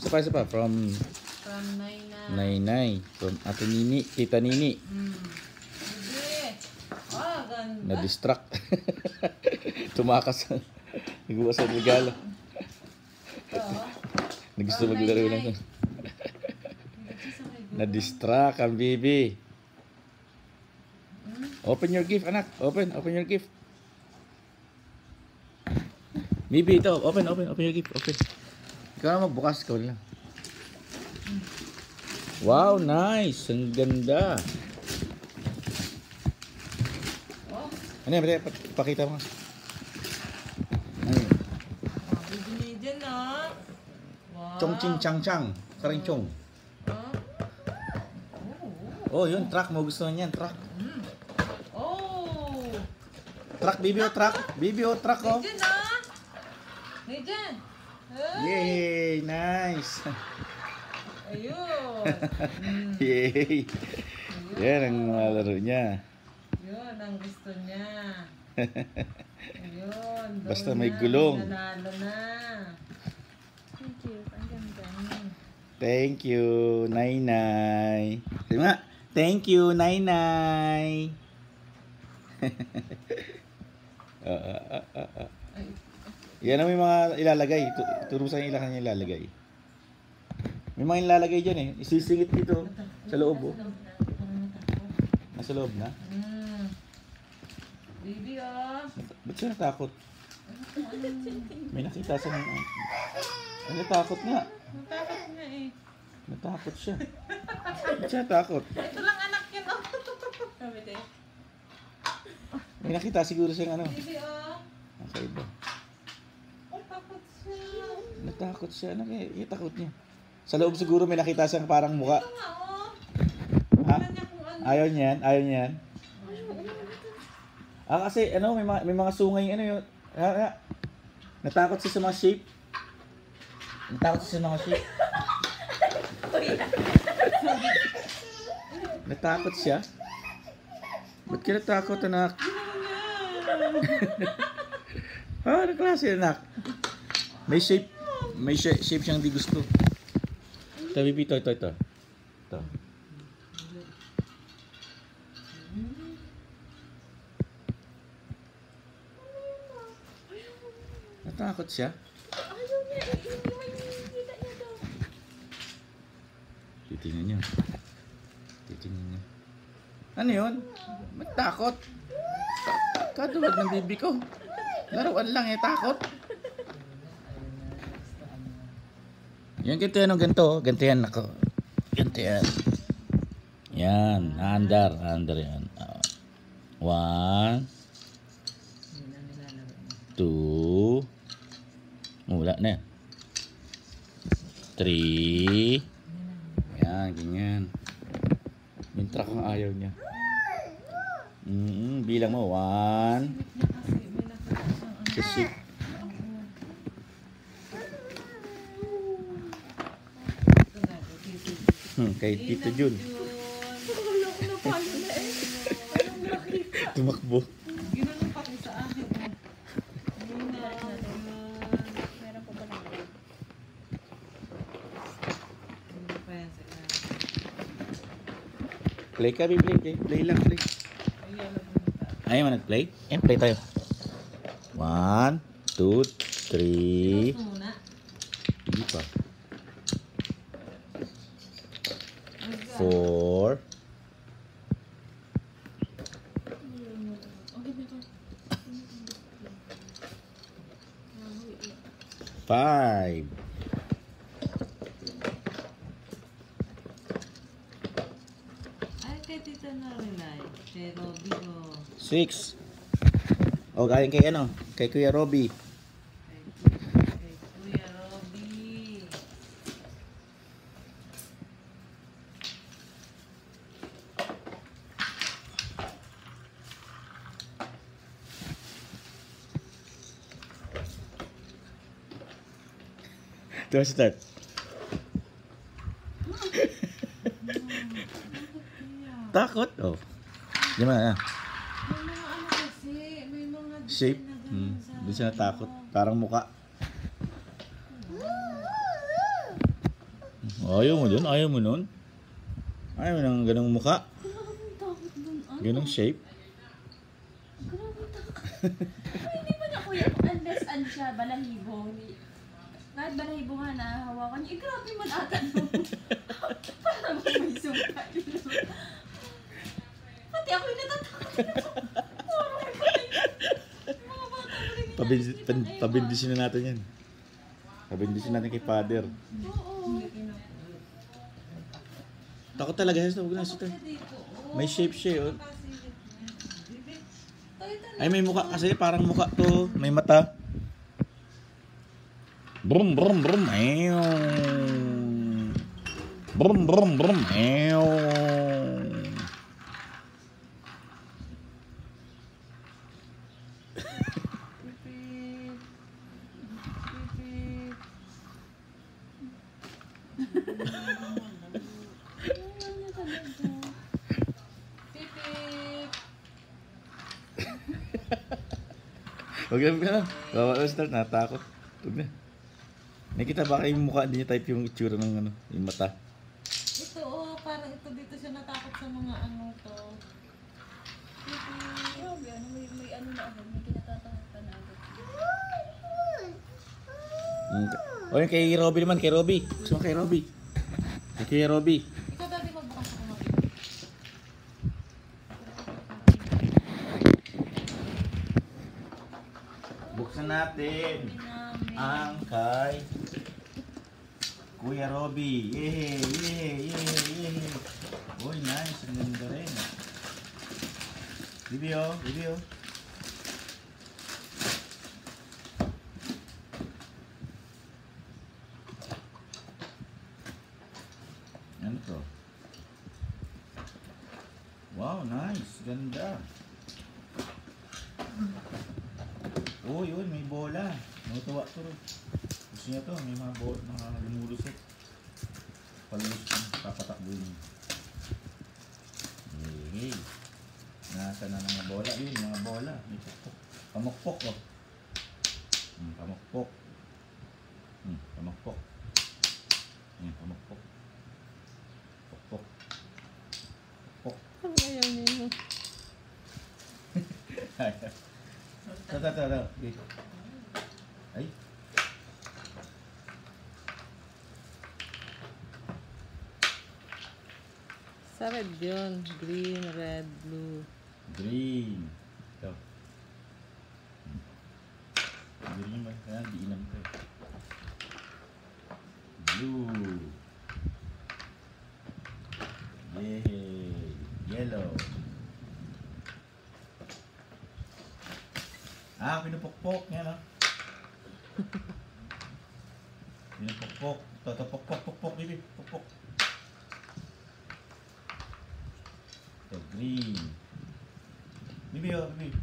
Isa pa. From Nainay. Nainay. From Ate Nini. Tita Nini. Sige. Ganda. Na-distract. Tumakas. Nagbukas ang regalo. Nagusto maglaro lang. Na-distract ang baby. Open your gift, anak. Open your gift. Bibi, ito. Open your gift. Open. Ikaw na magbukas. Ikaw lang. Wow, nice. Ang ganda. Ano yan? Pakita mo. Ano yan? Bibili dyan, ah. Wow. Chong ching chang chang. Karing chong. Oh, yun. Truck mo. Gusto niyan. Truck. Oh. Truck, bibi o truck. Bibi o truck, oh. Dyan, ah. Dyan. Yay! Nice! Ayun. Yay! Yan ang mga laro niya. Yun ang gusto niya. Ayun. Basta may gulong. Nanalo na. Thank you. Ang ganda. Thank you, Nainay. Sabi nga, thank you, Nainay. Yan ang may mga ilalagay. Turusan nila kanya ilalagay. May mga ilalagay dyan eh. Isisingit dito sa loob, oh. Nasa loob na. Baby, ah. Ba't siya natakot? May nakita sa mga... Natakot nga. Natakot nga eh. Natakot siya. Ba't siya natakot? Ito lang anak yun, oh. Sabi tayo. May nakita siguro siyang ano. Baby, ah. Nakaiba. Takot siya. Natakot siya. Ano kaya? Takot niya. Sa loob siguro may nakita siyang parang muka. Ito nga, oh. Ha? Tingnan niya kung ano. Ayaw niyan? Ayaw niyan? Kasi ano, may mga sungay ano yun. Natakot siya sa mga shape. Natakot siya sa mga shape. Natakot siya? Ba't ka natakot, anak? Ano klase, anak? May shape. May shape siyang di gusto. Ito, bibi, ito. Ito. Natakot siya? Ayaw niya. Hindi may nakikita niya daw. Titingnan niyo. Ano yun? Matakot. Katulad ng bibi ko. Laruan lang eh, takot. Yan, ganito yan, ganito. Ganito yan ako. Ganito yan. Yan, under yan. 1, 2, wala na yan. 3, yan, ganyan. Yung truck ang ayaw niya. Bilang mo, 1, kasi kay Tito Jun. Tumakbo. Ginanong pati sa akin. Meron pa ba lang? Play ka, play. Play lang, play. Ayaw mo nag-play? Ayan, play tayo. 1, 2, 3. Hindi pa. 4. 5. Ay, kay Tita Narilay. Kay Robby, oh. 6. O, galing kay ano? Kay Kuya Robby. Kay Kuya Robby. Ito, start. Takot? Oh. Di ba na? May mga ano kasi, may mga Shape? Doon siya natakot. Parang muka. Ayaw mo dun? Ayaw mo nun? Ayaw mo ng ganong mukha? Grabe takot dun. Ganong shape? Grabe takot. Ay, hindi pa niya kuya. Unless ano siya, balahibo. Kahit balahibo nga nahahawakan niya. Eh, grabe man ata nun. Parang may sumpa. Pati ako yung natatakot. Parang may patay. Mga bata mo rin yung Pabindisin na natin yan. Pabindisin natin kay Father. Oo. Takot talaga siya. Huwag na siya. May shape siya. Oh. Ay, may mukha kasi. Parang mukha to. May mata. Brum, brum, brum. Ew. Brum, brum, brum. Ew. Huwag na. Bawa na start. Natakot. Huwag na. Nakita ba kayong mukha? Hindi niya type yung itsura ng ano, yung mata. Ito parang ito dito siya natakot sa mga ano to. Grabe, ano, may ano na agad. May kinatatakutan na agad. O yung kay Robby naman, kay Robby. Gusto mo kay Robby? Kay Robby. Ikaw dati magbukas ako mag Buksan natin ang kay Kuya Robby. Yehey, yehey, yehey, yehey. Uy, nice. Ang ganda rin. Bibi oh, bibi oh. Ano to? Wow, nice. Ganda. Uy, uy, may bola. Natuwa to. Gusto niya to, may mga bola, mga lumulusot. Palulus ko, papatakbuhin niya. Hey, nasa na mga bola. Yun, mga bola. May pukpok. Pamukpok, oh. Pamukpok. Pamukpok. Pamukpok. Pukpok. Pukpok. Ayaw niyo. Tara. Ay. Sa red yun. Green, red, blue. Green. Ito. Green ba? Kaya di ilam ko. Blue. Yay. Yellow. Pinupukpok. Yan, oh. Pinupukpok. Ito, pukpok, bibi. Pukpok. Ito, green. Bibi, oh, bibi.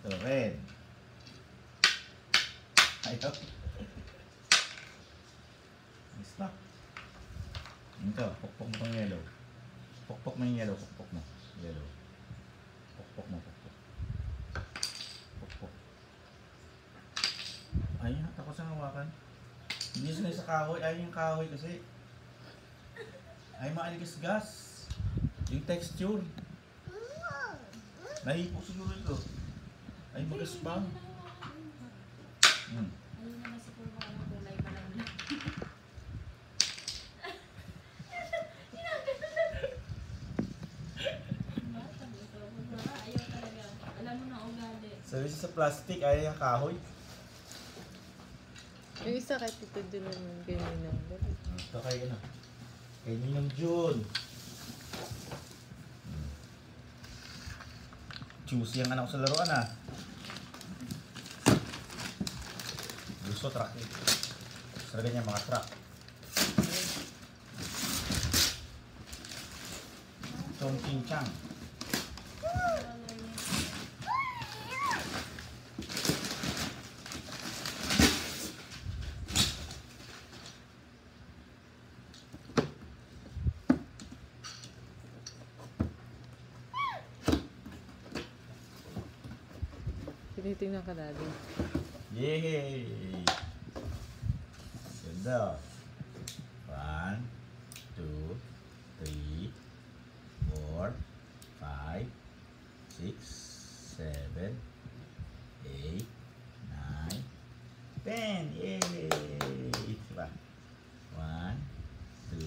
Ito, red. Ayaw. Nice na. Ito, pukpok mo itong yellow. Pukpok mo yung yellow, pukpok mo. Yellow. Pukpok mo, pukpok. Pukpok. Ay, takot sa hawakan. Hindi sanay sa kahoy. Ay, yung kahoy kasi. Ay, maaligas-gas. Yung texture. Nahipo siguro ito. Ay, magaspang. Ayun naman si Puro ang kulay pa lang. Ayaw talaga. Alam mo na ugali. So, sa plastic, ay yung kahoy. Yung isa kay Tito Jun naman, ganyan lang. Ito kay ano? Kay Ninong Jun. Choosy ang anak ko sa laruan, ah. Gusto truck eh. Sarga niya mga truck. Chong Ching Chang. Tinitingnan ka, Daddy. Yay! Go. 1, 2, 3, 4, 5, 6, 7, 8, 9, 10. Yay! Diba? 1, 2,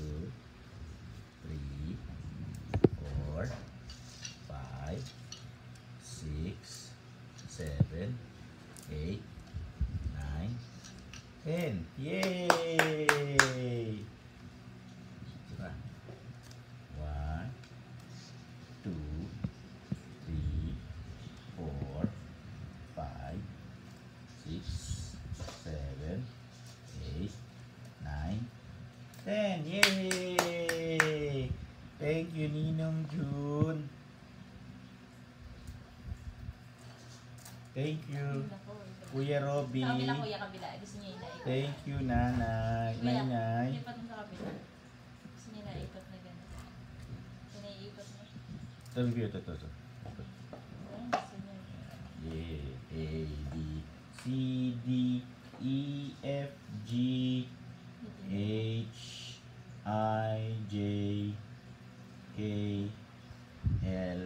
3, 4, 5, 6, 7, 8, 9, 10. Yay! Diba? 1, 2, 3, 4, 5, 6, 7, 8, 9, 10. Yay! Thank you, Ninong June. Thank you, Kuya Robby. Sa kabila, kuya, kabila. Gusto niya inaikot. Thank you, Nanay. Kuya, Nanay. lipat mo sa kabila. Gusto niya inaikot na gano'n. Pinaiikot mo. Ito, review. Ito. Ayun, gusto niya. Yeah. A, B, C, D, E, F, G, H, I, J, K, L,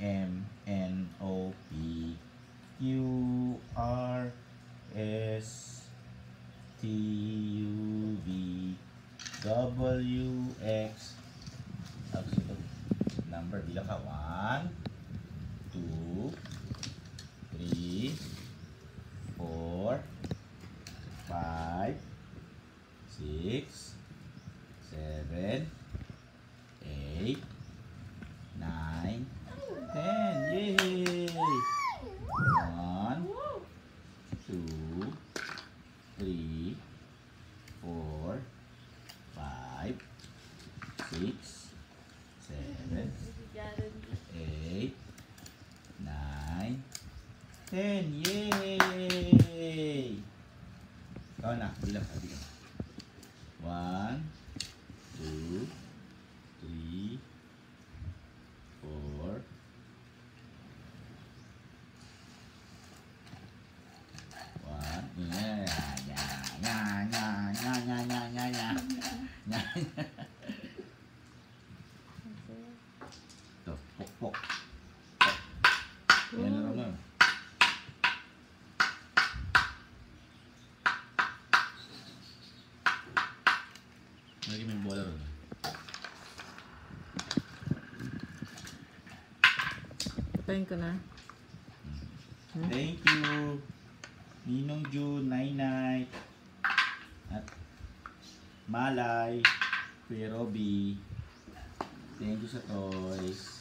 M, N, O, P, Q, R, S, T, U, V, W, X. Tapos ito, number, bilang ka. 1, 2, 3, 4, 5, 6, 7, 8, 9, 10. Yay! 1, 2, 3, 4, 5, 6, 7, 8, 9, 10. Yay! Ikaw na, bilang ka, bilang. 1, 2, 3, 4, 1. Ito, pokpok. Yan na lang. Lagi may bola ron. Patayin ko na. Thank you, Ninong June, Nainay, at Malay, Kuya Robby. Thank you sa toys.